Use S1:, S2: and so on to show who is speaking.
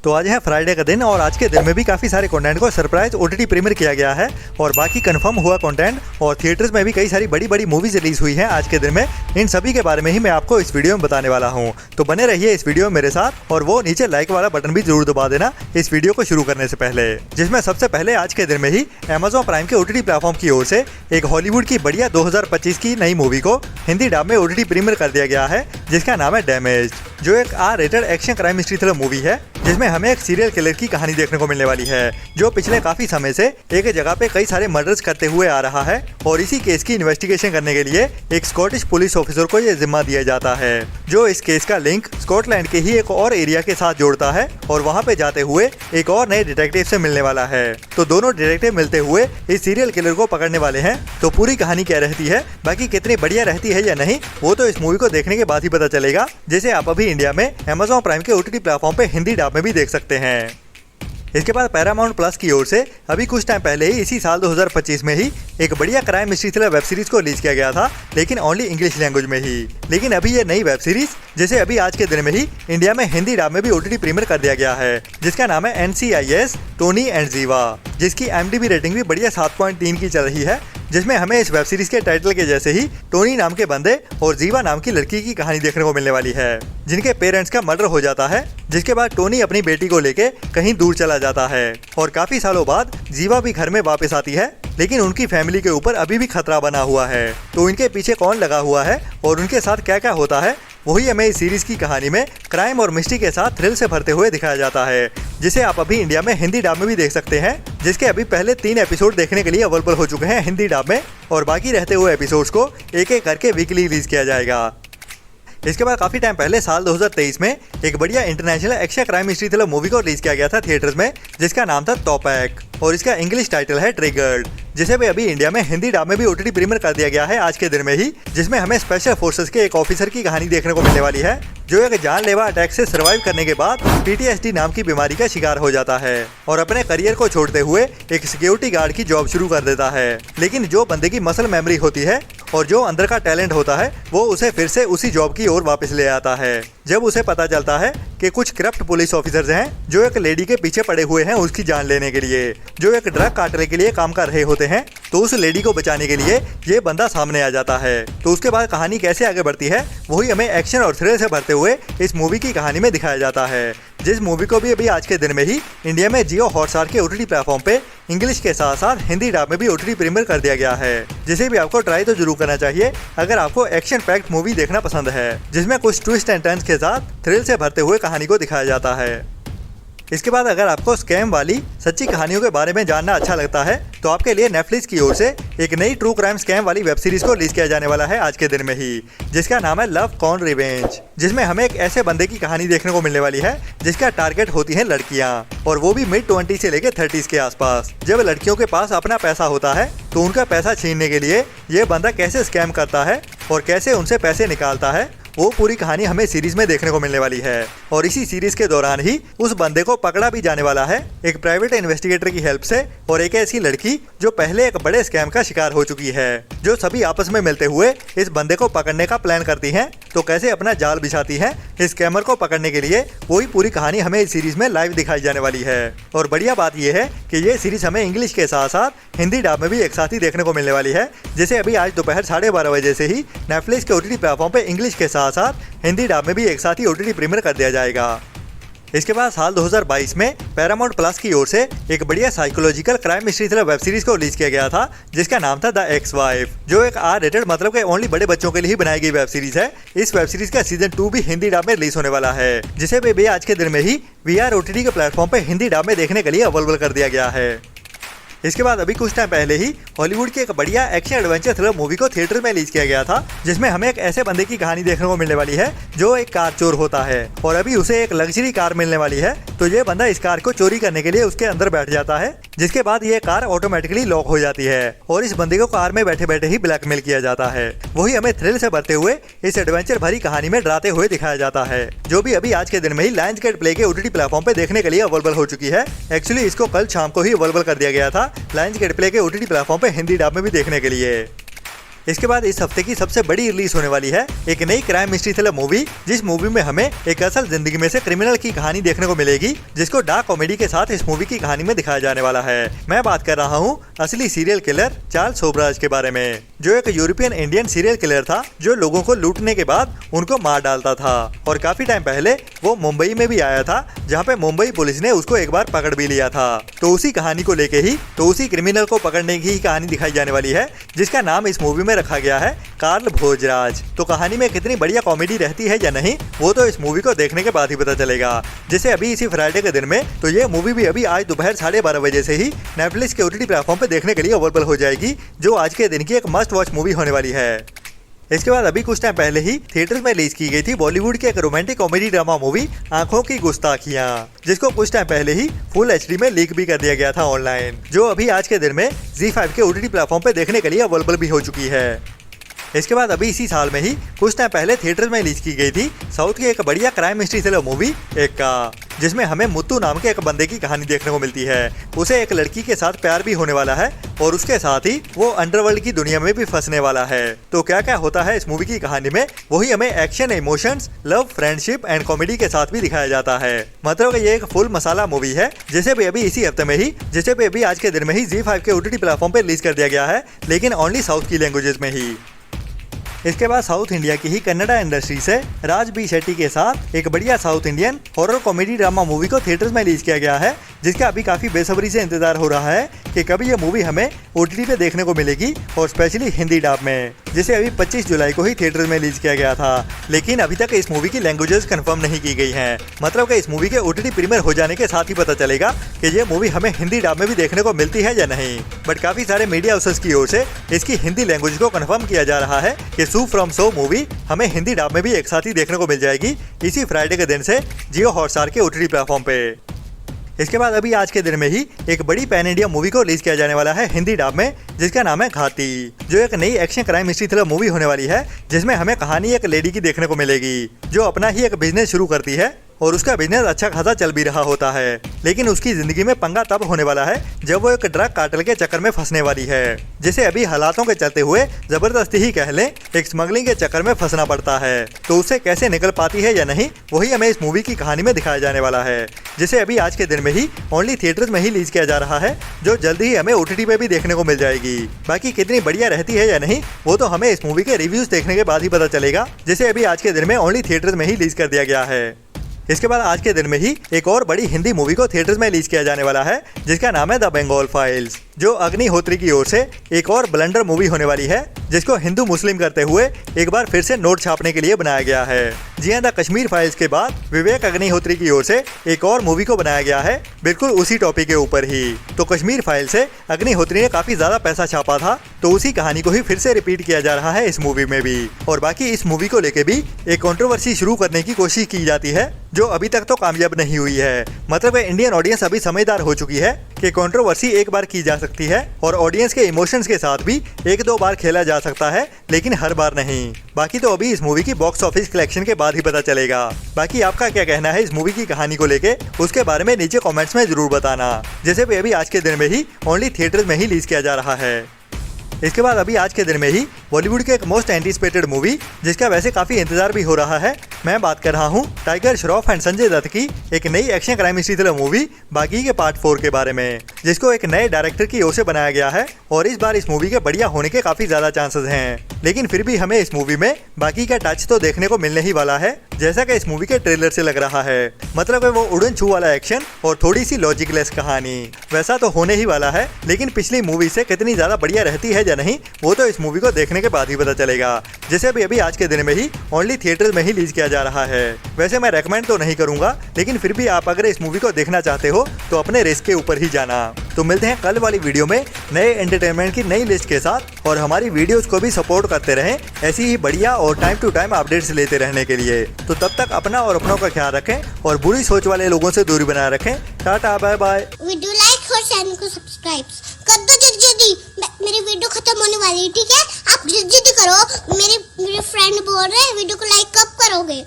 S1: तो आज है फ्राइडे का दिन और आज के दिन में भी काफ़ी सारे कंटेंट को सरप्राइज ओटीटी प्रीमियर किया गया है और बाकी कंफर्म हुआ कंटेंट और थिएटर्स में भी कई सारी बड़ी बड़ी मूवीज रिलीज हुई हैं आज के दिन में। इन सभी के बारे में ही मैं आपको इस वीडियो में बताने वाला हूं, तो बने रहिए इस वीडियो में मेरे साथ और वो नीचे लाइक वाला बटन भी जरूर दबा देना इस वीडियो को शुरू करने से पहले। जिसमें सबसे पहले आज के दिन में ही Amazon प्राइम के ओटीटी प्लेटफॉर्म की ओर से एक हॉलीवुड की बढ़िया 2025 की नई मूवी को हिंदी डब में ओटीटी प्रीमियर कर दिया गया है, जिसका नाम है डैमेज्ड, जो एक R rated action crime mystery thriller movie है जिसमें हमें एक सीरियल किलर की कहानी देखने को मिलने वाली है जो पिछले काफी समय से एक जगह पे कई सारे मर्डर्स करते हुए आ रहा है और इसी केस की इन्वेस्टिगेशन करने के लिए एक स्कॉटिश पुलिस ऑफिसर को ये जिम्मा दिया जाता है, जो इस केस का लिंक स्कॉटलैंड के ही एक और एरिया के साथ जोड़ता है और वहाँ पे जाते हुए एक और नए डिटेक्टिव से मिलने वाला है। तो दोनों डिटेक्टिव मिलते हुए इस सीरियल किलर को पकड़ने वाले हैं। तो पूरी कहानी क्या रहती है, बाकी कितनी बढ़िया रहती है या नहीं, वो तो इस मूवी को देखने के बाद ही पता चलेगा, जिसे आप अभी इंडिया में Amazon प्राइम के ओटीटी प्लेटफॉर्म पे हिंदी डब में भी देख सकते हैं। इसके बाद पैरामाउंट प्लस की ओर से अभी कुछ टाइम पहले ही इसी साल 2025 में ही एक बढ़िया crime mystery thriller web series को रिलीज किया गया था, लेकिन ओनली इंग्लिश लैंग्वेज में ही। लेकिन अभी ये नई वेब सीरीज जिसे अभी आज के दिन में ही इंडिया में हिंदी डब में भी ओटीटी प्रीमियर कर दिया गया है, जिसका नाम है NCIS टोनी एंड जीवा, जिसकी IMDb रेटिंग भी बढ़िया 7.3 की चल रही है। जिसमें हमें इस वेब सीरीज के टाइटल के जैसे ही टोनी नाम के बंदे और जीवा नाम की लड़की की कहानी देखने को मिलने वाली है, जिनके पेरेंट्स का मर्डर हो जाता है, जिसके बाद टोनी अपनी बेटी को लेके कहीं दूर चला जाता है और काफी सालों बाद जीवा भी घर में वापस आती है, लेकिन उनकी फैमिली के ऊपर अभी भी खतरा बना हुआ है। तो इनके पीछे कौन लगा हुआ है और उनके साथ क्या क्या होता है, वही हमें इस सीरीज की कहानी में क्राइम और मिस्ट्री के साथ थ्रिल से भरते हुए दिखाया जाता है, जिसे आप अभी इंडिया में हिंदी डब में भी देख सकते हैं, जिसके अभी पहले 3 एपिसोड देखने के लिए अवेलेबल हो चुके हैं हिंदी डब में और बाकी रहते हुए एपिसोड्स को एक एक करके वीकली रिलीज किया जाएगा। इसके बाद काफी टाइम पहले साल 2023 में एक बढ़िया international action crime mystery thriller movie को रिलीज किया गया था थिएटर्स में, जिसका नाम था तोपैक और इसका इंग्लिश टाइटल है ट्रिगर्ड, जिसे भी अभी इंडिया में हिंदी डब में भी ओटीटी प्रीमियर कर दिया गया है आज के दिन में ही। जिसमें हमें स्पेशल फोर्सेस के एक ऑफिसर की कहानी देखने को मिलने वाली है, जो एक जानलेवा अटैक से सर्वाइव करने के बाद PTSD नाम की बीमारी का शिकार हो जाता है और अपने करियर को छोड़ते हुए एक सिक्योरिटी गार्ड की जॉब शुरू कर देता है। लेकिन जो बंदे की मसल मेमोरी होती है और जो अंदर का टैलेंट होता है, वो उसे फिर से उसी जॉब की ओर वापस ले आता है। जब उसे पता चलता है कि कुछ करप्ट पुलिस ऑफिसर्स हैं जो एक लेडी के पीछे पड़े हुए हैं उसकी जान लेने के लिए, जो एक ड्रग कार्टेल के लिए काम कर रहे होते हैं, तो उस लेडी को बचाने के लिए ये बंदा सामने आ जाता है। तो उसके बाद कहानी कैसे आगे बढ़ती है, वही हमें एक्शन और थ्रिल से भरते हुए इस मूवी की कहानी में दिखाया जाता है, जिस मूवी को भी अभी आज के दिन में ही इंडिया में जियो हॉटस्टार के ओटीटी प्लेटफॉर्म पे इंग्लिश के साथ साथ हिंदी डब में भी ओटीटी प्रीमियर कर दिया गया है, जिसे भी आपको ट्राई तो जरूर करना चाहिए अगर आपको एक्शन पैक्ड मूवी देखना पसंद है, जिसमें कुछ ट्विस्ट एंड टर्न्स के साथ थ्रिल से भरते हुए कहानी को दिखाया जाता है। इसके बाद अगर आपको स्कैम वाली सच्ची कहानियों के बारे में जानना अच्छा लगता है, तो आपके लिए नेटफ्लिक्स की ओर से एक नई ट्रू क्राइम स्कैम वाली वेब सीरीज को रिलीज किया जाने वाला है आज के दिन में ही, जिसका नाम है लव कॉन रिवेंज, जिसमें हमें एक ऐसे बंदे की कहानी देखने को मिलने वाली है जिसका टारगेट होती है लड़कियां और वो भी mid-20 से लेकर 30s के आसपास। जब लड़कियों के पास अपना पैसा होता है तो उनका पैसा छीनने के लिए ये बंदा कैसे स्कैम करता है और कैसे उनसे पैसे निकालता है, वो पूरी कहानी हमें सीरीज में देखने को मिलने वाली है। और इसी सीरीज के दौरान ही उस बंदे को पकड़ा भी जाने वाला है एक प्राइवेट इन्वेस्टिगेटर की हेल्प से और एक ऐसी लड़की जो पहले एक बड़े स्कैम का शिकार हो चुकी है, जो सभी आपस में मिलते हुए इस बंदे को पकड़ने का प्लान करती हैं, तो कैसे अपना जाल बिछाती हैं इस स्कैमर को पकड़ने के लिए, वही पूरी कहानी हमें इस सीरीज में लाइव दिखाई जाने वाली है। और बढ़िया बात यह है कि ये सीरीज हमें इंग्लिश के साथ साथ हिंदी डब में भी एक साथ ही देखने को मिलने वाली है, जिसे अभी आज दोपहर 12:30 बजे से ही नेटफ्लिक्स के ओटीटी प्लेटफॉर्म पे इंग्लिश के साथ साथ हिंदी डब में भी एक साथ ही ओटीटी प्रीमियर कर दिया जाएगा। इसके बाद साल 2022 में पैरामाउंट प्लस की ओर से एक बढ़िया psychological crime mystery thriller web series को रिलीज किया गया था, जिसका नाम था द एक्स वाइफ, जो एक R-रेटेड मतलब के ओनली बड़े बच्चों के लिए ही बनाई गई वेब सीरीज है। इस वेब सीरीज का सीजन 2 भी हिंदी डब में रिलीज होने वाला है, जिसे भी आज के दिन में ही VR OTT के प्लेटफॉर्म पे हिंदी डब में देखने के लिए अवेलेबल कर दिया गया है। इसके बाद अभी कुछ टाइम पहले ही हॉलीवुड की एक बढ़िया एक्शन एडवेंचर थ्रिलर मूवी को थिएटर में रिलीज किया गया था, जिसमें हमें एक ऐसे बंदे की कहानी देखने को मिलने वाली है जो एक कार चोर होता है और अभी उसे एक लग्जरी कार मिलने वाली है। तो ये बंदा इस कार को चोरी करने के लिए उसके अंदर बैठ जाता है, जिसके बाद ये कार ऑटोमेटिकली लॉक हो जाती है और इस बंदे को कार में बैठे बैठे ही ब्लैकमेल किया जाता है। वही हमें थ्रिल से भरते हुए इस एडवेंचर भरी कहानी में डराते हुए दिखाया जाता है, जो भी अभी आज के दिन में ही लायंसगेट प्ले के ओटीटी प्लेटफॉर्म पे देखने के लिए अवेलेबल हो चुकी है। एक्चुअली इसको कल शाम को ही अवेलेबल कर दिया गया था लायंसगेट प्ले के ओटीटी प्लेटफॉर्म पे हिंदी डब में भी देखने के लिए। इसके बाद इस हफ्ते की सबसे बड़ी रिलीज होने वाली है एक नई क्राइम मिस्ट्री थ्रिलर मूवी, जिस मूवी में हमें एक असल जिंदगी में से क्रिमिनल की कहानी देखने को मिलेगी, जिसको डार्क कॉमेडी के साथ इस मूवी की कहानी में दिखाया जाने वाला है। मैं बात कर रहा हूँ असली सीरियल किलर चार्ल्स सोबराज के बारे में, जो एक यूरोपियन इंडियन सीरियल किलर था जो लोगों को लूटने के बाद उनको मार डालता था। और काफी टाइम पहले वो मुंबई में भी आया था, जहाँ पे मुंबई पुलिस ने उसको एक बार पकड़ भी लिया था। तो उसी कहानी को लेके ही, तो उसी क्रिमिनल को पकड़ने की ही कहानी दिखाई जाने वाली है, जिसका नाम इस मूवी में रखा गया है कार्ल भोजराज। तो कहानी में कितनी बढ़िया कॉमेडी रहती है या नहीं, वो तो इस मूवी को देखने के बाद ही पता चलेगा। जैसे अभी इसी फ्राइडे के दिन में, तो ये मूवी भी अभी आज दोपहर 12:30 बजे से ही नेटफ्लिक्स के OTT प्लेटफॉर्म पे देखने के लिए अवेलेबल हो जाएगी, जो आज के दिन की एक मस्ट वॉच मूवी होने वाली है। इसके बाद अभी कुछ टाइम पहले ही थिएटर में रिलीज की गई थी बॉलीवुड की एक रोमांटिक कॉमेडी ड्रामा मूवी आंखों की गुस्ताखियां, जिसको कुछ टाइम पहले ही फुल HD में लीक भी कर दिया गया था ऑनलाइन, जो अभी आज के दिन में ZEE5 के OTT प्लेटफॉर्म पे देखने के लिए अवेलेबल भी हो चुकी है। इसके बाद अभी इसी साल में ही कुछ टाइम पहले थिएटर में रिलीज की गई थी साउथ की एक बढ़िया crime mystery thriller movie Ekka, जिसमें हमें मुत्तू नाम के एक बंदे की कहानी देखने को मिलती है। उसे एक लड़की के साथ प्यार भी होने वाला है और उसके साथ ही वो अंडरवर्ल्ड की दुनिया में भी फंसने वाला है। तो क्या क्या होता है इस मूवी की कहानी में, वही हमें action, emotions, love, friendship and comedy के साथ भी दिखाया जाता है। मतलब ये एक फुल मसाला मूवी है, जिसे भी अभी इसी हफ्ते में ही, जिसे भी अभी आज के दिन में ही ZEE5 के OTT प्लेटफॉर्म पे रिलीज कर दिया गया है, लेकिन ओनली साउथ की लैंग्वेजेस में ही। इसके बाद साउथ इंडिया की ही कन्नड़ा इंडस्ट्री से राज बी शेट्टी के साथ एक बढ़िया south Indian horror comedy drama movie को थिएटर्स में रिलीज किया गया है, जिसका अभी काफी बेसब्री से इंतजार हो रहा है कि कभी ये मूवी हमें OTT पे देखने को मिलेगी, और स्पेशली हिंदी डब में, जिसे अभी 25 जुलाई को ही थिएटर्स में रिलीज किया गया था। लेकिन अभी तक इस मूवी की लैंग्वेजेस कंफर्म नहीं की गई हैं। मतलब कि इस मूवी के OTT प्रीमियर हो जाने के साथ ही पता चलेगा कि ये मूवी हमें हिंदी डब में भी देखने को मिलती है या नहीं। बट काफी सारे मीडिया हाउसेस की ओर से इसकी हिंदी लैंग्वेज को कंफर्म किया जा रहा है कि सू फ्रॉम सो मूवी हमें हिंदी डब में भी एक साथ ही देखने को मिल जाएगी इसी फ्राइडे के दिन से जियो हॉटस्टार के OTT प्लेटफॉर्म पे। इसके बाद अभी आज के दिन में ही एक बड़ी पैन इंडिया मूवी को रिलीज किया जाने वाला है हिंदी डब में, जिसका नाम है घाती, जो एक नई action crime mystery thriller movie होने वाली है, जिसमें हमें कहानी एक लेडी की देखने को मिलेगी, जो अपना ही एक बिजनेस शुरू करती है और उसका बिजनेस अच्छा खासा चल भी रहा होता है। लेकिन उसकी जिंदगी में पंगा तब होने वाला है जब वो एक ड्रग कार्टेल के चक्कर में फंसने वाली है, जिसे अभी हालातों के चलते हुए जबरदस्ती ही कह लें एक स्मगलिंग के चक्कर में फंसना पड़ता है। तो उससे कैसे निकल पाती है या नहीं, वही हमें इस मूवी की कहानी में दिखाया जाने वाला है, जिसे अभी आज के दिन में ही ओनली थिएटर्स में ही रिलीज किया जा रहा है, जो जल्दी ही हमें OTT पे भी देखने को मिल जाएगी। बाकी कितनी बढ़िया रहती है या नहीं, वो तो हमें इस मूवी के रिव्यूज देखने के बाद ही पता चलेगा, जिसे अभी आज के दिन में ओनली थिएटर्स में ही रिलीज कर दिया गया है। इसके बाद आज के दिन में ही एक और बड़ी हिंदी मूवी को थिएटर्स में रिलीज किया जाने वाला है, जिसका नाम है द बंगाल फाइल्स, जो अग्निहोत्री की ओर से एक और ब्लंडर मूवी होने वाली है, जिसको हिंदू मुस्लिम करते हुए एक बार फिर से नोट छापने के लिए बनाया गया है। जी हाँ, द कश्मीर फाइल्स के बाद विवेक अग्निहोत्री की ओर से एक और मूवी को बनाया गया है, बिल्कुल उसी टॉपिक के ऊपर ही। तो कश्मीर फाइल से अग्निहोत्री ने काफी ज्यादा पैसा छापा था, तो उसी कहानी को ही फिर से रिपीट किया जा रहा है इस मूवी में भी। और बाकी इस मूवी को लेके भी एक कंट्रोवर्सी शुरू करने की कोशिश की जाती है, जो अभी तक तो कामयाब नहीं हुई है। मतलब इंडियन ऑडियंस अभी समझदार हो चुकी है कि कंट्रोवर्सी एक बार की जा सकती है और ऑडियंस के इमोशंस के साथ भी 1-2 बार खेला जा सकता है, लेकिन हर बार नहीं। बाकी तो अभी इस मूवी की बॉक्स ऑफिस कलेक्शन के बाद ही पता चलेगा। बाकी आपका क्या कहना है इस मूवी की कहानी को लेके, उसके बारे में नीचे कमेंट्स में जरूर बताना, जैसे भी अभी आज के दिन में ही ओनली थिएटर्स में ही रिलीज किया जा रहा है। इसके बाद अभी आज के दिन में ही बॉलीवुड के एक मोस्ट एंटिसिपेटेड मूवी, जिसका वैसे काफी इंतजार भी हो रहा है, मैं बात कर रहा हूँ टाइगर श्रॉफ एंड संजय दत्त की एक नई action crime mystery thriller movie बागी के पार्ट 4 के बारे में, जिसको एक नए डायरेक्टर की ओर से बनाया गया है। और इस बार इस मूवी के बढ़िया होने के काफी ज्यादा चांसेस हैं, लेकिन फिर भी हमें इस मूवी में बागी का टच तो देखने को मिलने ही वाला है, जैसा कि इस मूवी के ट्रेलर से लग रहा है। मतलब वो उड़न छू वाला एक्शन और थोड़ी सी लॉजिकलेस कहानी वैसा तो होने ही वाला है, लेकिन पिछली मूवी से कितनी ज्यादा बढ़िया रहती है या नहीं, वो तो इस मूवी को देखने के बाद ही पता चलेगा, जिसे भी अभी आज के दिन में ही ओनली थिएटर्स में ही रिलीज किया जा रहा है। वैसे मैं रेकमेंड तो नहीं करूंगा, लेकिन फिर भी आप अगर इस मूवी को देखना चाहते हो तो अपने रिस्क के ऊपर ही जाना। तो मिलते हैं कल वाली वीडियो में नए एंटरटेनमेंट की नई लिस्ट के साथ, और हमारी वीडियोस को भी सपोर्ट करते रहें ऐसी ही बढ़िया और टाइम टू टाइम अपडेट्स लेते रहने के लिए। तो तब तक अपना और अपनों का ख्याल रखें और बुरी सोच वाले लोगों से दूरी बनाए रखें। Tata, bye bye.
S2: Video like और चैनल को सब्सक्राइब कर दो जल्दी। मेरी वीडियो खत्म होने वाली है, ठीक है? आप जल्दी करो। मेरे फ्रेंड बोल रहे हैं वीडियो को लाइक कब करोगे?